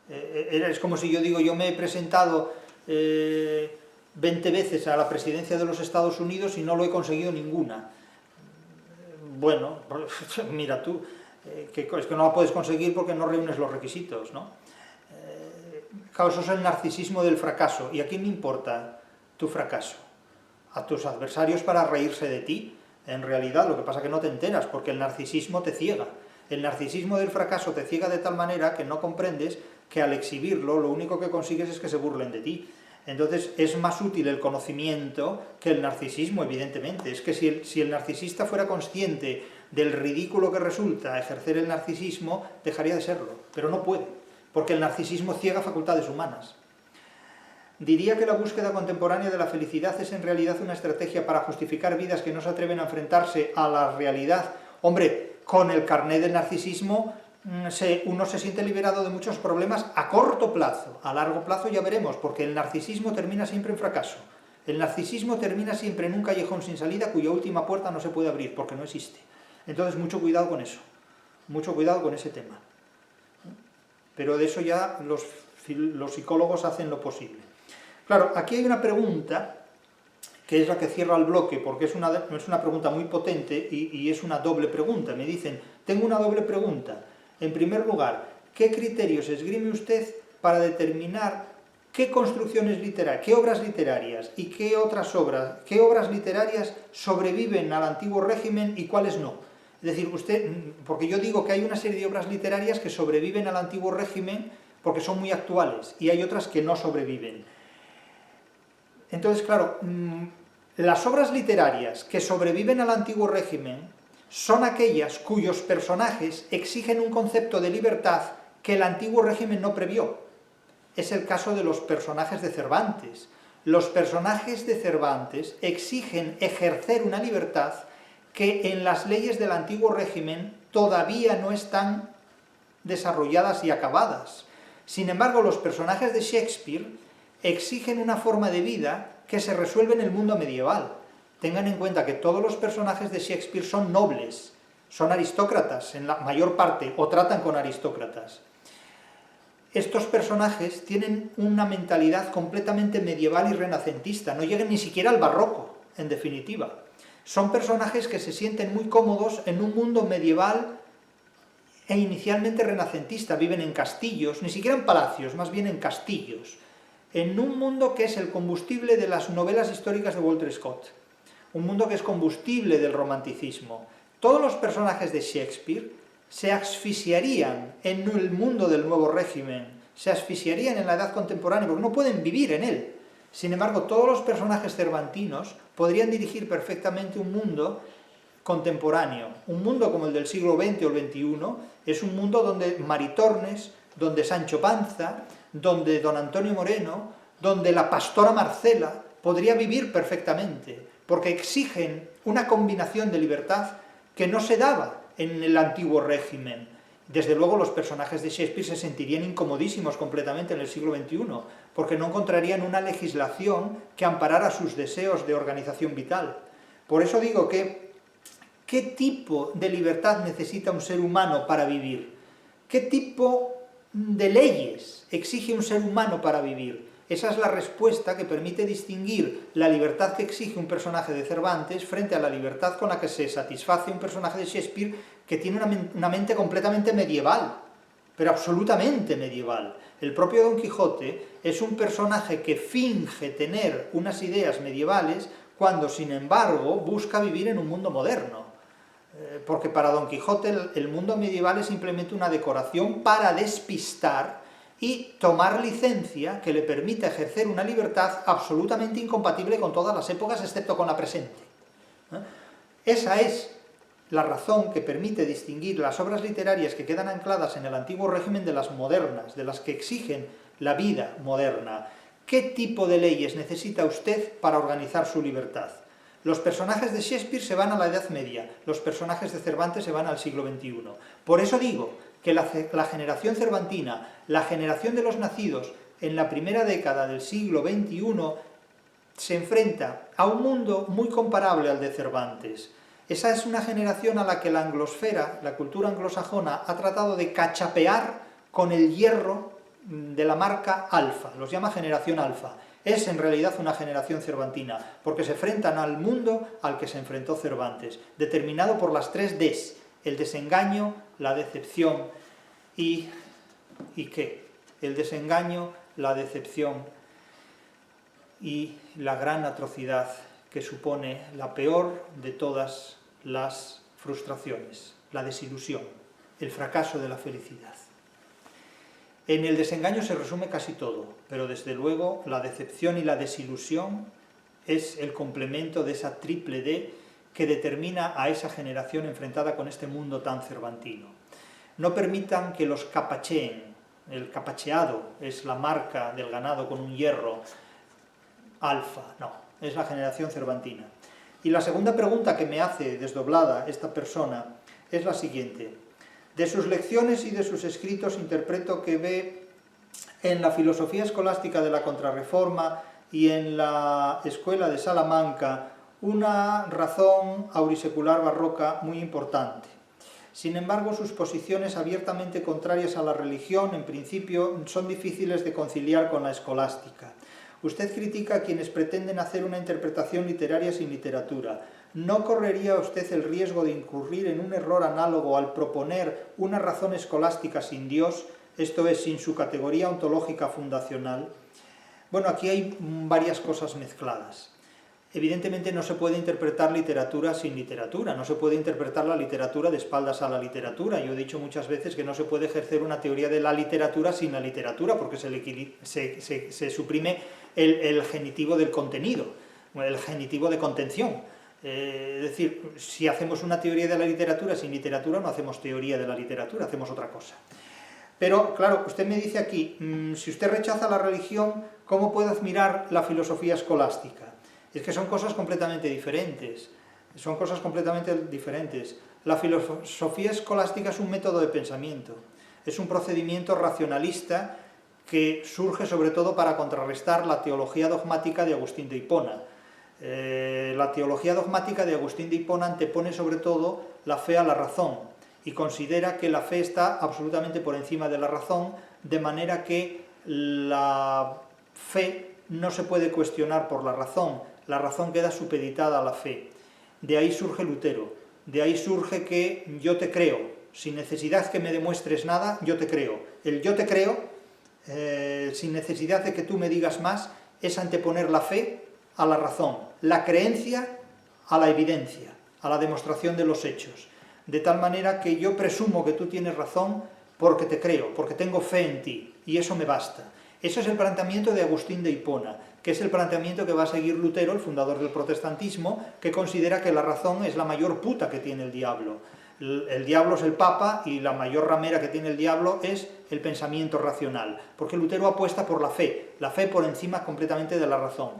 S1: es como si yo digo, yo me he presentado 20 veces a la presidencia de los Estados Unidos y no lo he conseguido ninguna. Bueno, mira tú, que es que no la puedes conseguir porque no reúnes los requisitos, ¿no? Claro, eso es el narcisismo del fracaso. ¿Y a quién le importa tu fracaso? A tus adversarios para reírse de ti. En realidad, lo que pasa es que no te enteras, porque el narcisismo te ciega. El narcisismo del fracaso te ciega de tal manera que no comprendes que al exhibirlo, lo único que consigues es que se burlen de ti. Entonces, es más útil el conocimiento que el narcisismo, evidentemente. Es que si el narcisista fuera consciente del ridículo que resulta ejercer el narcisismo, dejaría de serlo. Pero no puede, porque el narcisismo ciega facultades humanas. Diría que la búsqueda contemporánea de la felicidad es en realidad una estrategia para justificar vidas que no se atreven a enfrentarse a la realidad. Hombre, con el carné del narcisismo uno se siente liberado de muchos problemas a corto plazo. A largo plazo ya veremos, porque el narcisismo termina siempre en fracaso. El narcisismo termina siempre en un callejón sin salida cuya última puerta no se puede abrir, porque no existe. Entonces, mucho cuidado con eso. Mucho cuidado con ese tema. Pero de eso ya los psicólogos hacen lo posible. Claro, aquí hay una pregunta, que es la que cierra el bloque, porque es una pregunta muy potente y es una doble pregunta. Me dicen, tengo una doble pregunta. En primer lugar, ¿qué criterios esgrime usted para determinar qué construcciones literarias, qué obras literarias y qué obras literarias sobreviven al antiguo régimen y cuáles no? Es decir, porque yo digo que hay una serie de obras literarias que sobreviven al antiguo régimen porque son muy actuales y hay otras que no sobreviven. Entonces, claro, las obras literarias que sobreviven al antiguo régimen son aquellas cuyos personajes exigen un concepto de libertad que el antiguo régimen no previó. Es el caso de los personajes de Cervantes. Los personajes de Cervantes exigen ejercer una libertad que en las leyes del antiguo régimen todavía no están desarrolladas y acabadas. Sin embargo, los personajes de Shakespeare exigen una forma de vida que se resuelve en el mundo medieval. Tengan en cuenta que todos los personajes de Shakespeare son nobles, son aristócratas en la mayor parte, o tratan con aristócratas. Estos personajes tienen una mentalidad completamente medieval y renacentista, no llegan ni siquiera al barroco, en definitiva. Son personajes que se sienten muy cómodos en un mundo medieval e inicialmente renacentista, viven en castillos, ni siquiera en palacios, más bien en castillos, en un mundo que es el combustible de las novelas históricas de Walter Scott, un mundo que es combustible del romanticismo. Todos los personajes de Shakespeare se asfixiarían en el mundo del nuevo régimen, se asfixiarían en la edad contemporánea, porque no pueden vivir en él. Sin embargo, todos los personajes cervantinos podrían dirigir perfectamente un mundo contemporáneo. Un mundo como el del siglo XX o el XXI es un mundo donde Maritornes, donde Sancho Panza, donde don Antonio Moreno, donde la pastora Marcela podría vivir perfectamente, porque exigen una combinación de libertad que no se daba en el antiguo régimen. Desde luego los personajes de Shakespeare se sentirían incomodísimos completamente en el siglo XXI, porque no encontrarían una legislación que amparara sus deseos de organización vital. Por eso digo que, ¿qué tipo de libertad necesita un ser humano para vivir? ¿Qué tipo de leyes exige un ser humano para vivir? Esa es la respuesta que permite distinguir la libertad que exige un personaje de Cervantes frente a la libertad con la que se satisface un personaje de Shakespeare que tiene una mente completamente medieval, pero absolutamente medieval. El propio Don Quijote es un personaje que finge tener unas ideas medievales cuando, sin embargo, busca vivir en un mundo moderno. Porque para Don Quijote el mundo medieval es simplemente una decoración para despistar y tomar licencia que le permita ejercer una libertad absolutamente incompatible con todas las épocas, excepto con la presente. Esa es la razón que permite distinguir las obras literarias que quedan ancladas en el antiguo régimen de las modernas, de las que exigen la vida moderna. ¿Qué tipo de leyes necesita usted para organizar su libertad? Los personajes de Shakespeare se van a la Edad Media, los personajes de Cervantes se van al siglo XXI. Por eso digo que la generación cervantina, la generación de los nacidos en la primera década del siglo XXI, se enfrenta a un mundo muy comparable al de Cervantes. Esa es una generación a la que la anglosfera, la cultura anglosajona, ha tratado de cachapear con el hierro de la marca alfa, los llama generación alfa. Es en realidad una generación cervantina, porque se enfrentan al mundo al que se enfrentó Cervantes, determinado por las 3 Ds, el desengaño, la decepción y ¿qué? El desengaño, la decepción y la gran atrocidad que supone la peor de todas las frustraciones, la desilusión, el fracaso de la felicidad. En el desengaño se resume casi todo, pero desde luego la decepción y la desilusión es el complemento de esa triple D que determina a esa generación enfrentada con este mundo tan cervantino. No permitan que los capacheen, el capacheado es la marca del ganado con un hierro alfa, no, es la generación cervantina. Y la segunda pregunta que me hace desdoblada esta persona es la siguiente. De sus lecciones y de sus escritos interpreto que ve en la filosofía escolástica de la Contrarreforma y en la Escuela de Salamanca una razón aurisecular barroca muy importante. Sin embargo, sus posiciones abiertamente contrarias a la religión, en principio, son difíciles de conciliar con la escolástica. Usted critica a quienes pretenden hacer una interpretación literaria sin literatura. ¿No correría usted el riesgo de incurrir en un error análogo al proponer una razón escolástica sin Dios, esto es, sin su categoría ontológica fundacional? Bueno, aquí hay varias cosas mezcladas. Evidentemente no se puede interpretar literatura sin literatura, no se puede interpretar la literatura de espaldas a la literatura. Yo he dicho muchas veces que no se puede ejercer una teoría de la literatura sin la literatura, porque se suprime el genitivo del contenido, el genitivo de contención. Es decir, si hacemos una teoría de la literatura sin literatura, no hacemos teoría de la literatura, hacemos otra cosa. Pero, claro, usted me dice aquí, si usted rechaza la religión, ¿cómo puede admirar la filosofía escolástica? Es que son cosas completamente diferentes. Son cosas completamente diferentes. La filosofía escolástica es un método de pensamiento, es un procedimiento racionalista que surge sobre todo para contrarrestar la teología dogmática de Agustín de Hipona. La teología dogmática de Agustín de Hipona antepone sobre todo la fe a la razón y considera que la fe está absolutamente por encima de la razón, de manera que la fe no se puede cuestionar por la razón queda supeditada a la fe. De ahí surge Lutero, de ahí surge que yo te creo, sin necesidad que me demuestres nada, yo te creo. El yo te creo, sin necesidad de que tú me digas más, es anteponer la fe a la razón, la creencia a la evidencia, a la demostración de los hechos. De tal manera que yo presumo que tú tienes razón porque te creo, porque tengo fe en ti, y eso me basta. Eso es el planteamiento de Agustín de Hipona, que es el planteamiento que va a seguir Lutero, el fundador del protestantismo, que considera que la razón es la mayor puta que tiene el diablo. El diablo es el Papa y la mayor ramera que tiene el diablo es el pensamiento racional, porque Lutero apuesta por la fe por encima completamente de la razón.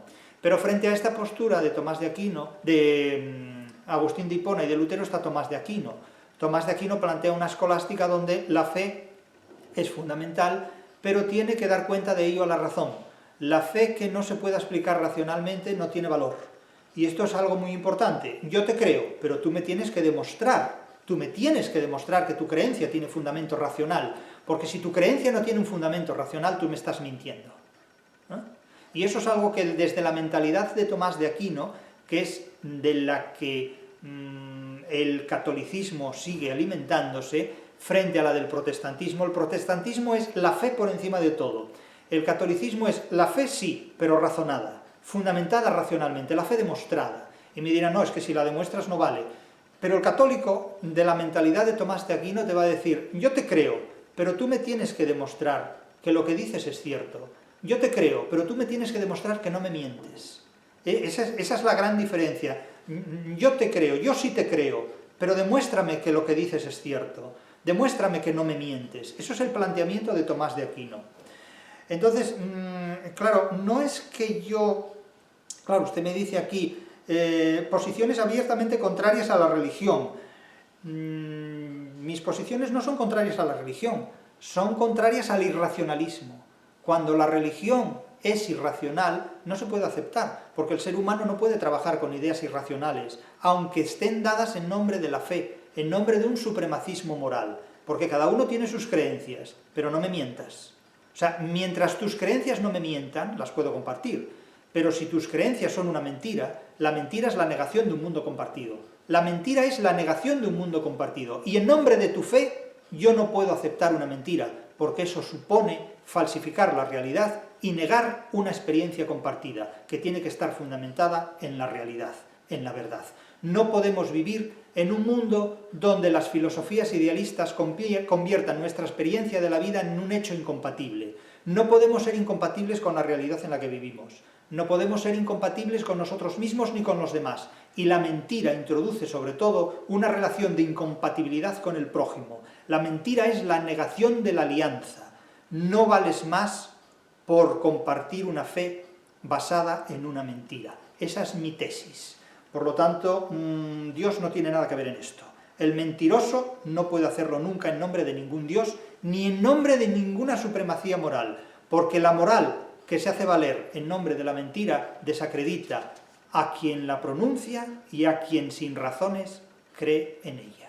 S1: Pero frente a esta postura de Tomás de Aquino, de Agustín de Hipona y de Lutero está Tomás de Aquino. Tomás de Aquino plantea una escolástica donde la fe es fundamental, pero tiene que dar cuenta de ello a la razón. La fe que no se pueda explicar racionalmente no tiene valor. Y esto es algo muy importante. Yo te creo, pero tú me tienes que demostrar que tu creencia tiene fundamento racional, porque si tu creencia no tiene un fundamento racional, tú me estás mintiendo. ¿No? Y eso es algo que desde la mentalidad de Tomás de Aquino, que es de la que el catolicismo sigue alimentándose, frente a la del protestantismo. El protestantismo es la fe por encima de todo. El catolicismo es la fe sí, pero razonada, fundamentada racionalmente, la fe demostrada. Y me dirán, no, es que si la demuestras no vale. Pero el católico, de la mentalidad de Tomás de Aquino, te va a decir, yo te creo, pero tú me tienes que demostrar que lo que dices es cierto. Yo te creo, pero tú me tienes que demostrar que no me mientes. Esa es la gran diferencia. Yo te creo, yo sí te creo, pero demuéstrame que lo que dices es cierto. Demuéstrame que no me mientes. Eso es el planteamiento de Tomás de Aquino. Entonces, claro, no es que yo... Claro, usted me dice aquí, posiciones abiertamente contrarias a la religión. Mis posiciones no son contrarias a la religión, son contrarias al irracionalismo. Cuando la religión es irracional, no se puede aceptar, porque el ser humano no puede trabajar con ideas irracionales, aunque estén dadas en nombre de la fe, en nombre de un supremacismo moral, porque cada uno tiene sus creencias, pero no me mientas. O sea, mientras tus creencias no me mientan, las puedo compartir, pero si tus creencias son una mentira, la mentira es la negación de un mundo compartido. La mentira es la negación de un mundo compartido, y en nombre de tu fe, yo no puedo aceptar una mentira, porque eso supone falsificar la realidad y negar una experiencia compartida, que tiene que estar fundamentada en la realidad, en la verdad. No podemos vivir en un mundo donde las filosofías idealistas conviertan nuestra experiencia de la vida en un hecho incompatible. No podemos ser incompatibles con la realidad en la que vivimos. No podemos ser incompatibles con nosotros mismos ni con los demás. Y la mentira introduce sobre todo una relación de incompatibilidad con el prójimo. La mentira es la negación de la alianza. No vales más por compartir una fe basada en una mentira. Esa es mi tesis. Por lo tanto, Dios no tiene nada que ver en esto. El mentiroso no puede hacerlo nunca en nombre de ningún Dios, ni en nombre de ninguna supremacía moral, porque la moral que se hace valer en nombre de la mentira desacredita a quien la pronuncia y a quien sin razones cree en ella.